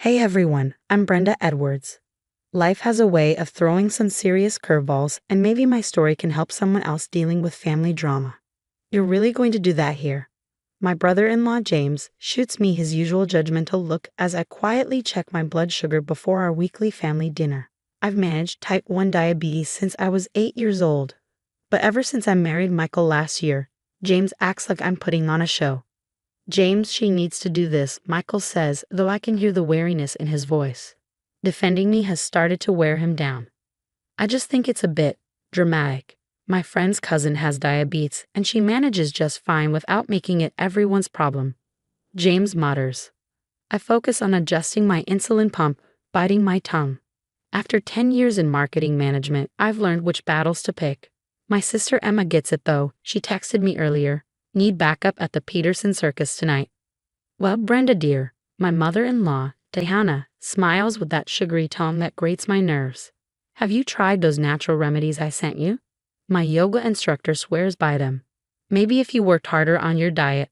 Hey everyone, I'm Brenda Edwards. Life has a way of throwing some serious curveballs, and maybe my story can help someone else dealing with family drama. You're really going to do that here. My brother-in-law James shoots me his usual judgmental look as I quietly check my blood sugar before our weekly family dinner. I've managed type 1 diabetes since I was 8 years old. But ever since I married Michael last year, James acts like I'm putting on a show. James, she needs to do this, Michael says, though I can hear the wariness in his voice. Defending me has started to wear him down. I just think it's a bit dramatic. My friend's cousin has diabetes, and she manages just fine without making it everyone's problem. James mutters. I focus on adjusting my insulin pump, biting my tongue. After 10 years in marketing management, I've learned which battles to pick. My sister Emma gets it though. She texted me earlier. Need backup at the Peterson Circus tonight. Well, Brenda dear, my mother-in-law, Diana, smiles with that sugary tone that grates my nerves. Have you tried those natural remedies I sent you? My yoga instructor swears by them. Maybe if you worked harder on your diet.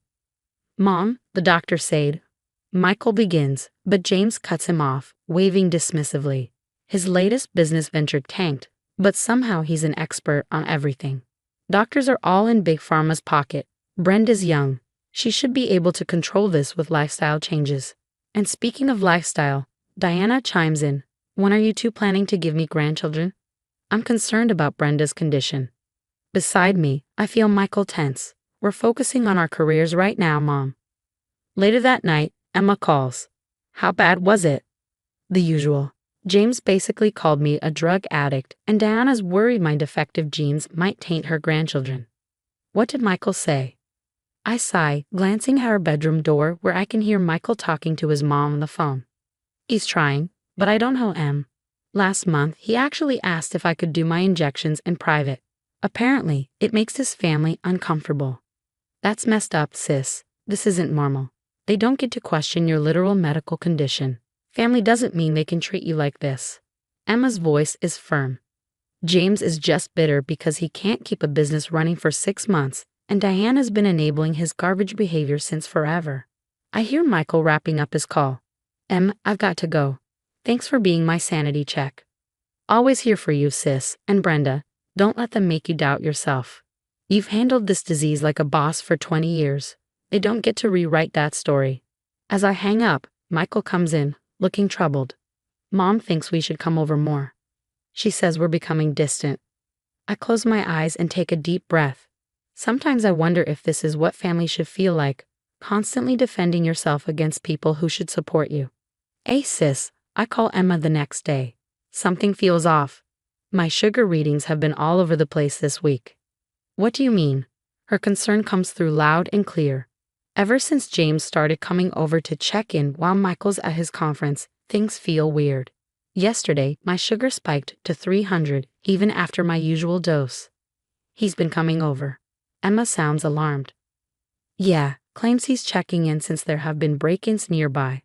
Mom, the doctor said. Michael begins, but James cuts him off, waving dismissively. His latest business venture tanked, but somehow he's an expert on everything. Doctors are all in Big Pharma's pocket. Brenda's young. She should be able to control this with lifestyle changes. And speaking of lifestyle, Diana chimes in. When are you two planning to give me grandchildren? I'm concerned about Brenda's condition. Beside me, I feel Michael tense. We're focusing on our careers right now, Mom. Later that night, Emma calls. How bad was it? The usual. James basically called me a drug addict, and Diana's worried my defective genes might taint her grandchildren. What did Michael say? I sigh, glancing at our bedroom door where I can hear Michael talking to his mom on the phone. He's trying, but I don't know him. Last month, he actually asked if I could do my injections in private. Apparently, it makes his family uncomfortable. That's messed up, sis. This isn't normal. They don't get to question your literal medical condition. Family doesn't mean they can treat you like this. Emma's voice is firm. James is just bitter because he can't keep a business running for 6 months. And Diana's been enabling his garbage behavior since forever. I hear Michael wrapping up his call. I've got to go. Thanks for being my sanity check. Always here for you, sis, and Brenda, don't let them make you doubt yourself. You've handled this disease like a boss for 20 years. They don't get to rewrite that story. As I hang up, Michael comes in, looking troubled. Mom thinks we should come over more. She says we're becoming distant. I close my eyes and take a deep breath. Sometimes I wonder if this is what family should feel like, constantly defending yourself against people who should support you. Hey sis, I call Emma the next day. Something feels off. My sugar readings have been all over the place this week. What do you mean? Her concern comes through loud and clear. Ever since James started coming over to check in while Michael's at his conference, things feel weird. Yesterday, my sugar spiked to 300, even after my usual dose. He's been coming over. Emma sounds alarmed. Yeah, claims he's checking in since there have been break-ins nearby.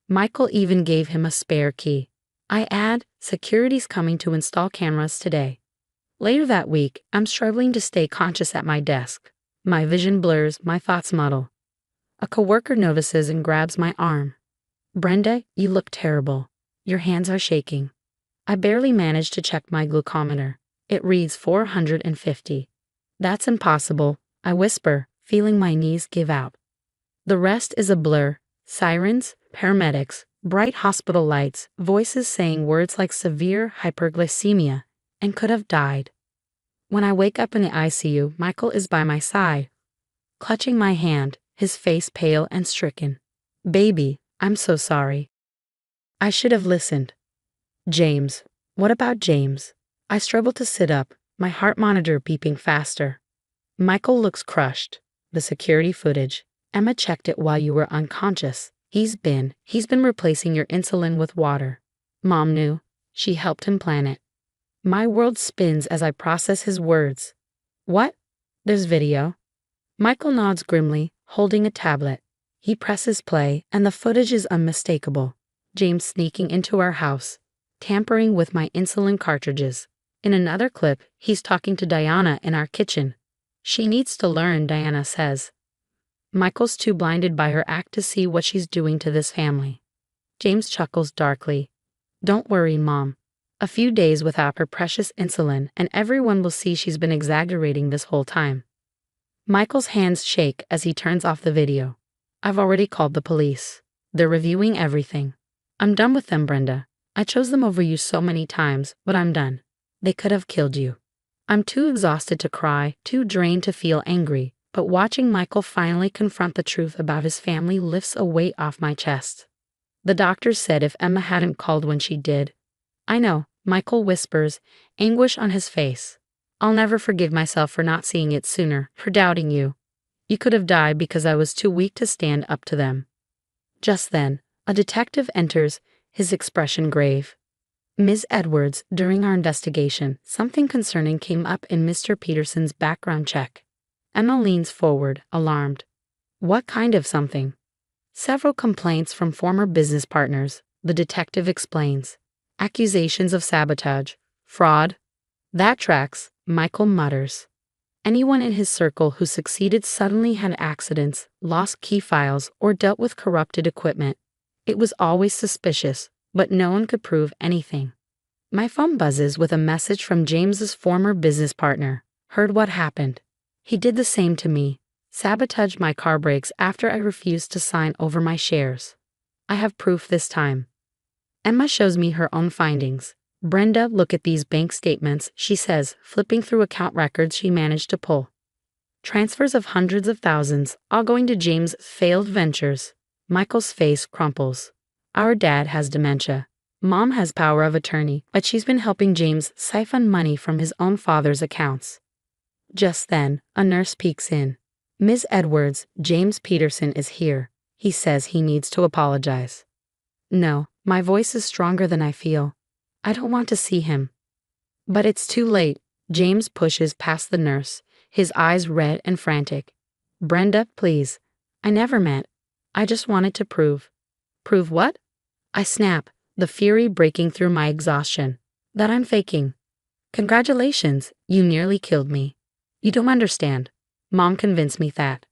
Michael even gave him a spare key. I add, security's coming to install cameras today. Later that week, I'm struggling to stay conscious at my desk. My vision blurs, my thoughts muddle. A coworker notices and grabs my arm. Brenda, you look terrible. Your hands are shaking. I barely manage to check my glucometer. It reads 450. That's impossible, I whisper, feeling my knees give out. The rest is a blur. Sirens, paramedics, bright hospital lights, voices saying words like severe hyperglycemia, and could have died. When I wake up in the ICU, Michael is by my side, clutching my hand, his face pale and stricken. Baby, I'm so sorry. I should have listened. James. What about James? I struggle to sit up, my heart monitor beeping faster. Michael looks crushed. The security footage. Emma checked it while you were unconscious. He's been replacing your insulin with water. Mom knew. She helped him plan it. My world spins as I process his words. What? There's video. Michael nods grimly, holding a tablet. He presses play, and the footage is unmistakable. James sneaking into our house, tampering with my insulin cartridges. In another clip, he's talking to Diana in our kitchen. She needs to learn, Diana says. Michael's too blinded by her act to see what she's doing to this family. James chuckles darkly. Don't worry, Mom. A few days without her precious insulin, and everyone will see she's been exaggerating this whole time. Michael's hands shake as he turns off the video. I've already called the police. They're reviewing everything. I'm done with them, Brenda. I chose them over you so many times, but I'm done. They could have killed you. I'm too exhausted to cry, too drained to feel angry, but watching Michael finally confront the truth about his family lifts a weight off my chest. The doctor said if Emma hadn't called when she did. I know, Michael whispers, anguish on his face. I'll never forgive myself for not seeing it sooner, for doubting you. You could have died because I was too weak to stand up to them. Just then, a detective enters, his expression grave. Ms. Edwards, during our investigation, something concerning came up in Mr. Peterson's background check. Emma leans forward, alarmed. What kind of something? Several complaints from former business partners, the detective explains. Accusations of sabotage, fraud. That tracks, Michael mutters. Anyone in his circle who succeeded suddenly had accidents, lost key files, or dealt with corrupted equipment. It was always suspicious, but no one could prove anything. My phone buzzes with a message from James's former business partner. Heard what happened. He did the same to me. Sabotaged my car brakes after I refused to sign over my shares. I have proof this time. Emma shows me her own findings. Brenda, look at these bank statements, she says, flipping through account records she managed to pull. Transfers of hundreds of thousands, all going to James' failed ventures. Michael's face crumples. Our dad has dementia. Mom has power of attorney, but she's been helping James siphon money from his own father's accounts. Just then, a nurse peeks in. Ms. Edwards, James Peterson is here. He says he needs to apologize. No, my voice is stronger than I feel. I don't want to see him. But it's too late. James pushes past the nurse, his eyes red and frantic. Brenda, please. I never meant. I just wanted to prove. Prove what? I snap, the fury breaking through my exhaustion. That I'm faking. Congratulations, you nearly killed me. You don't understand. Mom convinced me that.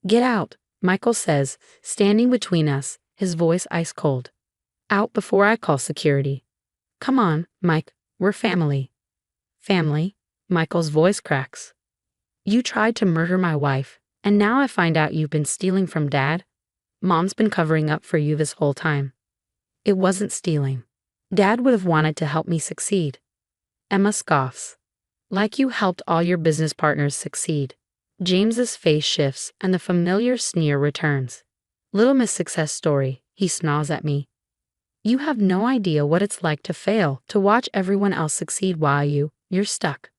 Get out, Michael says, standing between us, his voice ice cold. Out before I call security. Come on, Mike, we're family. Family? Michael's voice cracks. You tried to murder my wife, and now I find out you've been stealing from Dad? Mom's been covering up for you this whole time. It wasn't stealing. Dad would have wanted to help me succeed. Emma scoffs. Like you helped all your business partners succeed. James's face shifts and the familiar sneer returns. Little Miss Success Story, he snarls at me. You have no idea what it's like to fail, to watch everyone else succeed while you're stuck.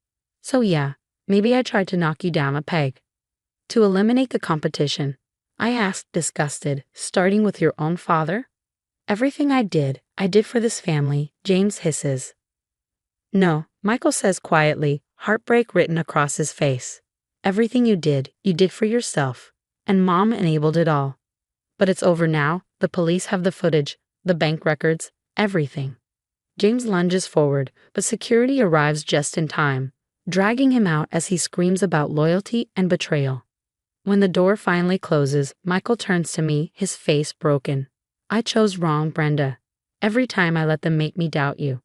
So yeah, maybe I tried to knock you down a peg. To eliminate the competition, I asked, disgusted, starting with your own father? Everything I did for this family, James hisses. No, Michael says quietly, heartbreak written across his face. Everything you did for yourself, and Mom enabled it all. But it's over now, the police have the footage, the bank records, everything. James lunges forward, but security arrives just in time, dragging him out as he screams about loyalty and betrayal. When the door finally closes, Michael turns to me, his face broken. I chose wrong, Brenda. Every time I let them make me doubt you.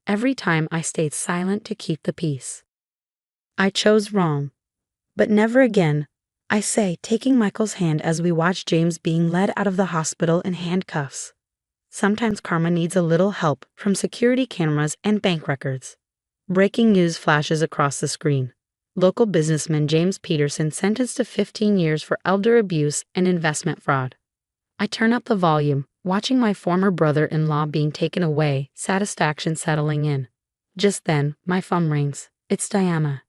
Every time I stayed silent to keep the peace. I chose wrong. But never again, I say, taking Michael's hand as we watch James being led out of the hospital in handcuffs. Sometimes karma needs a little help from security cameras and bank records. Breaking news flashes across the screen. Local businessman James Peterson sentenced to 15 years for elder abuse and investment fraud. I turn up the volume, watching my former brother-in-law being taken away, satisfaction settling in. Just then, my phone rings. It's Diana.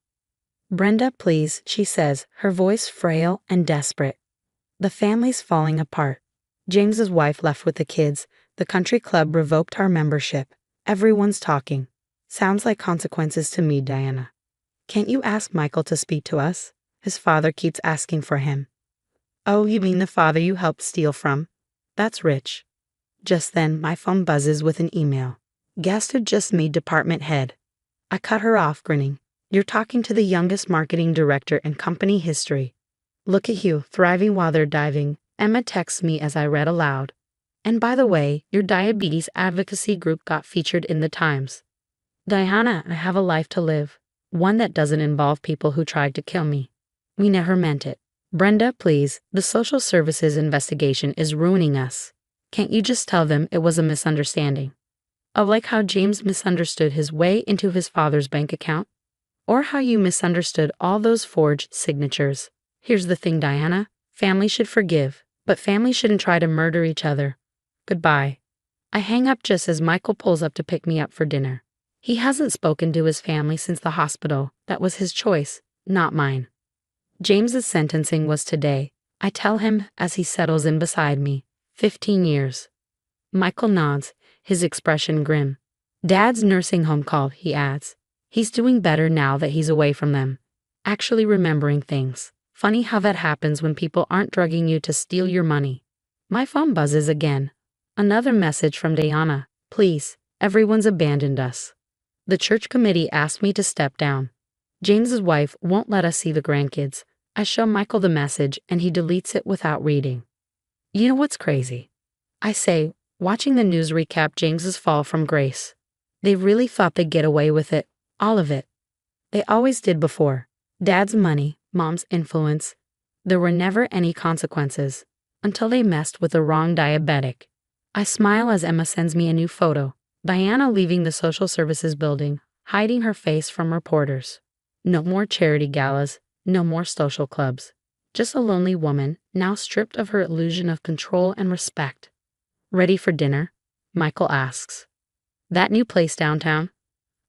Brenda, please, she says, her voice frail and desperate. The family's falling apart. James's wife left with the kids. The country club revoked our membership. Everyone's talking. Sounds like consequences to me, Diana. Can't you ask Michael to speak to us? His father keeps asking for him. Oh, you mean the father you helped steal from? That's rich. Just then, my phone buzzes with an email. Guest who just made department head. I cut her off, grinning. You're talking to the youngest marketing director in company history. Look at you, thriving while they're diving. Emma texts me as I read aloud. And by the way, your diabetes advocacy group got featured in the Times. Diana, I have a life to live. One that doesn't involve people who tried to kill me. We never meant it. Brenda, please, the social services investigation is ruining us. Can't you just tell them it was a misunderstanding? Of like how James misunderstood his way into his father's bank account? Or how you misunderstood all those forged signatures. Here's the thing, Diana. Family should forgive, but family shouldn't try to murder each other. Goodbye. I hang up just as Michael pulls up to pick me up for dinner. He hasn't spoken to his family since the hospital. That was his choice, not mine. James's sentencing was today. I tell him as he settles in beside me. 15 years. Michael nods, his expression grim. Dad's nursing home call, he adds. He's doing better now that he's away from them. Actually remembering things. Funny how that happens when people aren't drugging you to steal your money. My phone buzzes again. Another message from Diana. Please, everyone's abandoned us. The church committee asked me to step down. James's wife won't let us see the grandkids. I show Michael the message and he deletes it without reading. You know what's crazy? I say, watching the news recap James's fall from grace. They really thought they'd get away with it, all of it. They always did before. Dad's money, Mom's influence. There were never any consequences, until they messed with the wrong diabetic. I smile as Emma sends me a new photo. Diana leaving the social services building, hiding her face from reporters. No more charity galas, no more social clubs. Just a lonely woman, now stripped of her illusion of control and respect. Ready for dinner? Michael asks. That new place downtown?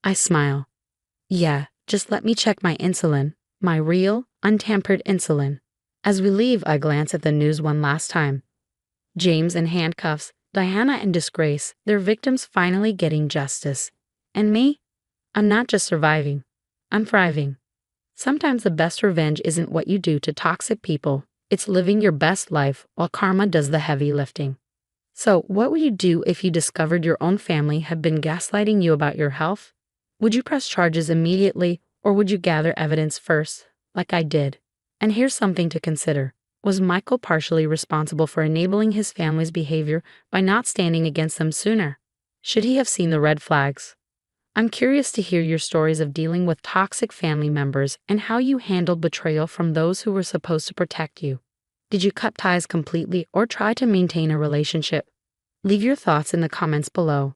I smile. Yeah, just let me check my insulin, my real, untampered insulin. As we leave, I glance at the news one last time. James in handcuffs, Diana in disgrace, their victims finally getting justice. And me? I'm not just surviving. I'm thriving. Sometimes the best revenge isn't what you do to toxic people, it's living your best life while karma does the heavy lifting. So, what would you do if you discovered your own family had been gaslighting you about your health? Would you press charges immediately, or would you gather evidence first, like I did? And here's something to consider. Was Michael partially responsible for enabling his family's behavior by not standing against them sooner? Should he have seen the red flags? I'm curious to hear your stories of dealing with toxic family members and how you handled betrayal from those who were supposed to protect you. Did you cut ties completely or try to maintain a relationship? Leave your thoughts in the comments below.